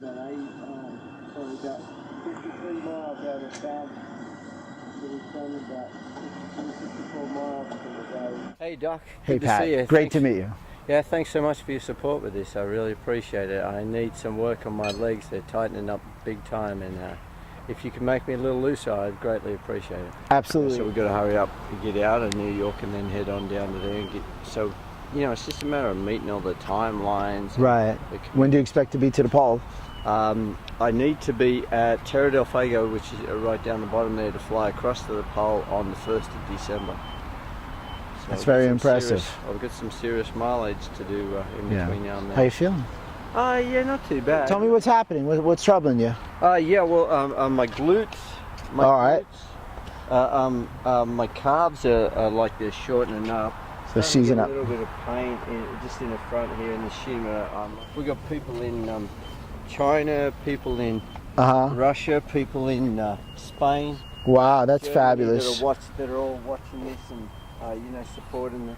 Probably about 53 miles out of town. About 54 miles for the day. Hey Doc, Hey good Pat, to see you. great to meet you. Yeah, thanks so much for your support with this. I really appreciate it. I need some work on my legs. They're tightening up big time, and if you can make me a little looser, I'd greatly appreciate it. Absolutely. So we've got to hurry up and get out of New York and then head on down to there and get. So, you know, it's just a matter of meeting all the timelines. Right. When do you expect to be to the pole? I need to be at Terra del Fuego, which is right down the bottom there, to fly across to the pole on the 1st of December. So that's very impressive. I've got some serious mileage to do in between now and then. How you feeling? Yeah, not too bad. Tell me what's happening. What's troubling you? Yeah, well, my glutes. All right. My calves are like they're shortening up. So season up. A little bit of pain just in the front here in the shin. We got people in China, people in Russia, people in Spain. Wow, that's Germany fabulous. that are all watching this and supporting the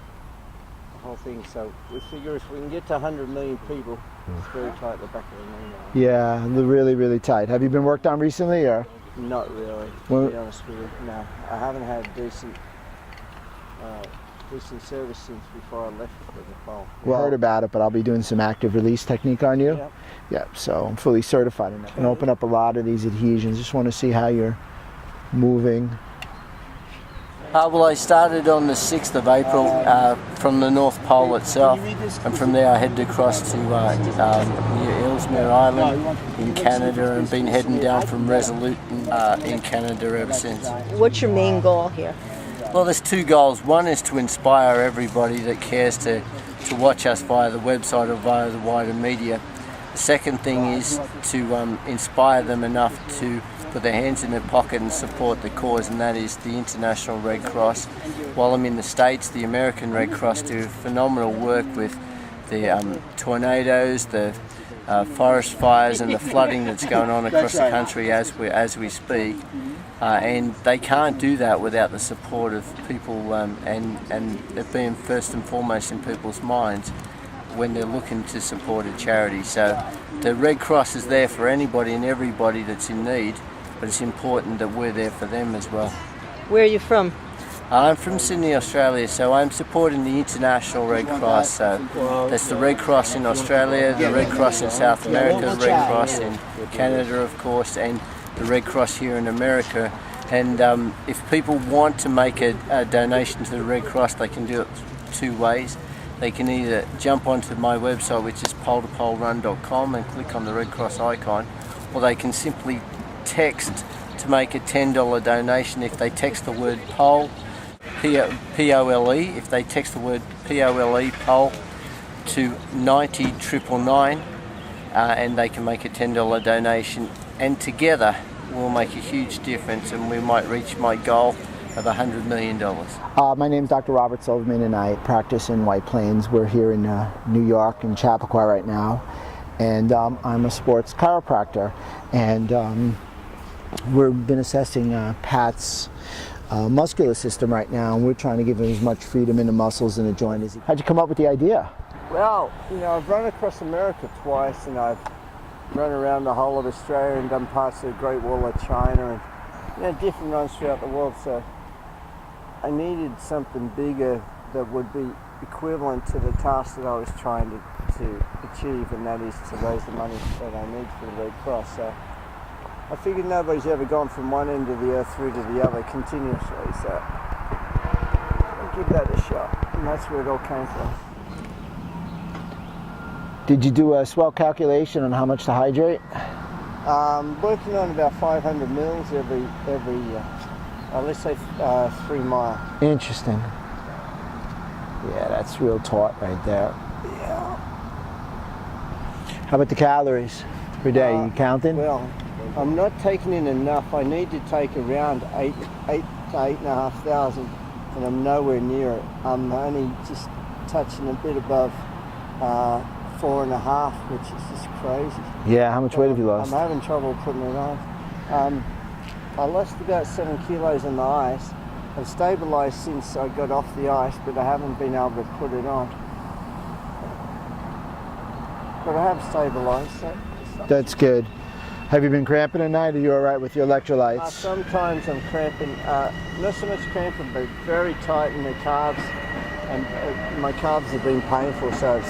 whole thing. So we figure if we can get to 100 million people, it's very tight at the back of the knee now. Yeah, they're really, really tight. Have you been worked on recently, or? Not really, to be honest with you. No, I haven't had decent service since before I left for the pole. Well, I heard about it, but I'll be doing some active release technique on you. Yep. Yeah, so I'm fully certified in that. And open up a lot of these adhesions. Just want to see how you're moving. Well, I started on the 6th of April from the North Pole itself, and from there I headed across to near Ellesmere Island in Canada, and been heading down from Resolute in Canada ever since. What's your main goal here? Well, there's two goals. One is to inspire everybody that cares to watch us via the website or via the wider media. The second thing is to inspire them enough to put their hands in their pocket and support the cause, and that is the International Red Cross. While I'm in the States, the American Red Cross do phenomenal work with the tornadoes, the forest fires and the flooding that's going on across the country as we speak. And they can't do that without the support of people and it being first and foremost in people's minds when they're looking to support a charity. So the Red Cross is there for anybody and everybody that's in need, but it's important that we're there for them as well. Where are you from? I'm from Sydney, Australia, so I'm supporting the International Red Cross. So that's the Red Cross in Australia, the Red Cross in South America, the Red Cross in Canada, of course, and the Red Cross here in America. And if people want to make a donation to the Red Cross, they can do it two ways. They can either jump onto my website, which is pole2polerun.com, and click on the Red Cross icon, or they can simply text to make a $10 donation. If they text the word pole, P-O-L-E, if they text the word P-O-L-E, pole, to 90999, and they can make a $10 donation, and together we'll make a huge difference, and we might reach my goal of $100 million. My name is Dr. Robert Silverman, and I practice in White Plains. We're here in New York, in Chappaqua right now, and I'm a sports chiropractor, and we've been assessing Pat's muscular system right now, and we're trying to give him as much freedom in the muscles and the joint as he. How'd you come up with the idea? Well, I've run across America twice, and I've run around the whole of Australia and done parts of the Great Wall of China, and different runs throughout the world. So I needed something bigger that would be equivalent to the task that I was trying to achieve, and that is to raise the money that I need for the Red Cross. So I figured nobody's ever gone from one end of the earth through to the other continuously, so I'll give that a shot, and that's where it all came from. Did you do a swell calculation on how much to hydrate? Working on about 500 mils every let's say 3 mile. Interesting. Yeah, that's real taut right there. Yeah. How about the calories per day? You counting? Well, I'm not taking in enough. I need to take around 8 to 8,500, and I'm nowhere near it. I'm only just touching a bit above 4.5, which is just crazy. Yeah, how much weight have you lost? I'm having trouble putting it on. I lost about 7 kilos on the ice. I've stabilized since I got off the ice, but I haven't been able to put it on. But I have stabilized, so That's good. Have you been cramping at night? Are you all right with your electrolytes? Sometimes I'm cramping, not so much cramping, but very tight in the calves. And my calves have been painful, so it's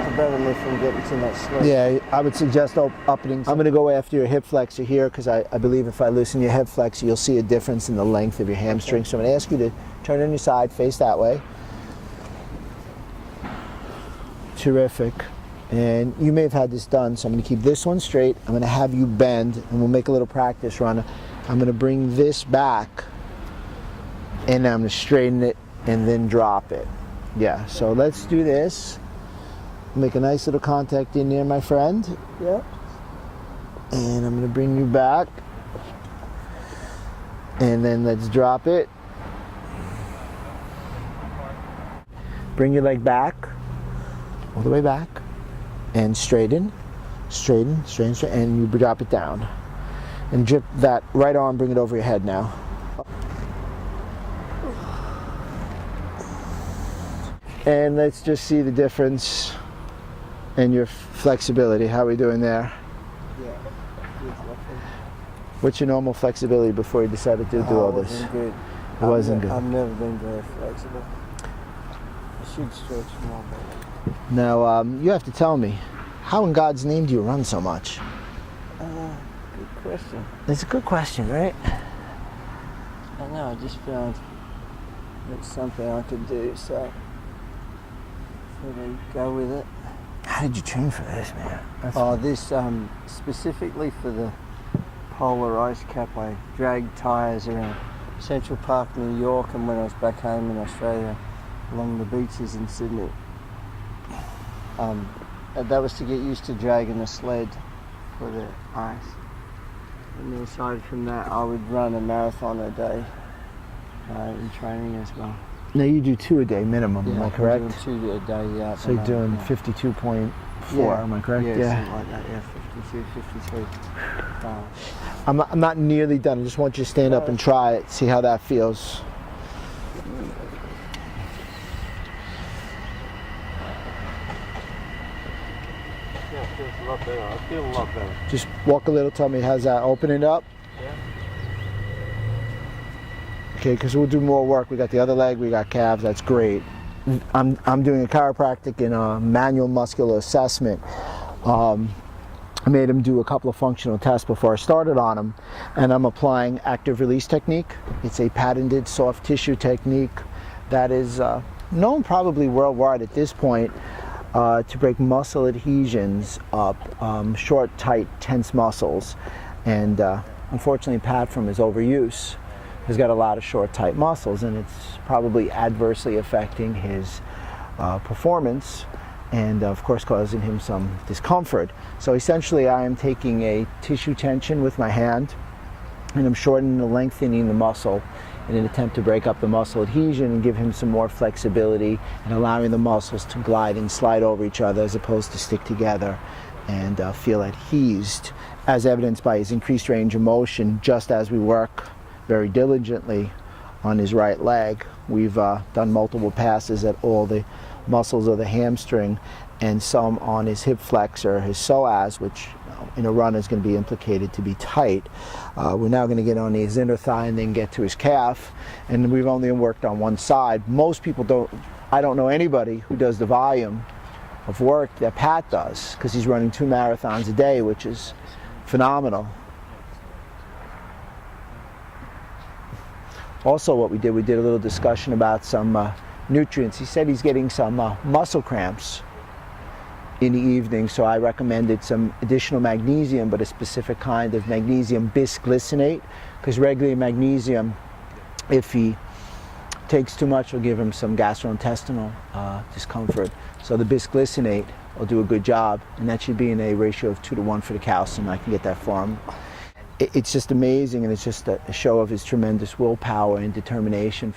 preventing me from getting too much sleep. Yeah, I would suggest opening. I'm going to go after your hip flexor here because I believe if I loosen your hip flexor, you'll see a difference in the length of your hamstring. So I'm going to ask you to turn on your side, face that way. Terrific. And you may have had this done, so I'm going to keep this one straight. I'm going to have you bend, and we'll make a little practice run. I'm going to bring this back, and I'm going to straighten it and then drop it. Yeah, so let's do this. Make a nice little contact in there, my friend. Yep. And I'm going to bring you back. And then let's drop it. Bring your leg back, all the way back. And straighten, straighten, straighten, straighten, and you drop it down. And drip that right arm, bring it over your head now. And let's just see the difference in your flexibility. How are we doing there? Yeah. What's your normal flexibility before you decided to do all this? It wasn't good. It wasn't good. I've never been very flexible. I should stretch more. Now, you have to tell me, how in God's name do you run so much? Good question. It's a good question, right? I know, I just found it's something I could do, so I go with it. How did you train for this, man? This specifically for the Polar Ice Cap, I dragged tyres around Central Park, New York, and when I was back home in Australia, along the beaches in Sydney. That was to get used to dragging a sled for the ice. And then aside from that, I would run a marathon a day in training as well. Now you do 2 a day minimum, am I correct? I'm doing 2 a day, yeah. So you're doing 52.4, am I correct? Yeah, something like that, yeah, 52, 53. I'm not nearly done. I just want you to stand up and try it, see how that feels. A lot better. I feel a lot better. Just walk a little, tell me, how's that? Open it up. Yeah. Okay, because we'll do more work. We got the other leg, we got calves, that's great. I'm doing a chiropractic and a manual muscular assessment. I made him do a couple of functional tests before I started on him, and I'm applying active release technique. It's a patented soft tissue technique that is known probably worldwide at this point to break muscle adhesions up, short, tight, tense muscles. And unfortunately, Pat, from his overuse, has got a lot of short, tight muscles, and it's probably adversely affecting his performance and, of course, causing him some discomfort. So essentially, I am taking a tissue tension with my hand, and I'm shortening and lengthening the muscle in an attempt to break up the muscle adhesion and give him some more flexibility and allowing the muscles to glide and slide over each other as opposed to stick together and feel adhesed, as evidenced by his increased range of motion. Just as we work very diligently on his right leg, we've done multiple passes at all the muscles of the hamstring and some on his hip flexor, his psoas, which in a run is going to be implicated to be tight. We're now going to get on his inner thigh and then get to his calf, and we've only worked on one side. Most people don't, I don't know anybody who does the volume of work that Pat does, because he's running 2 marathons a day, which is phenomenal. Also what we did a little discussion about some nutrients. He said he's getting some muscle cramps in the evening, so I recommended some additional magnesium, but a specific kind of magnesium bisglycinate, because regular magnesium, if he takes too much, will give him some gastrointestinal discomfort. So the bisglycinate will do a good job, and that should be in a ratio of 2-to-1 for the calcium. I can get that for him. It's just amazing, and it's just a show of his tremendous willpower and determination.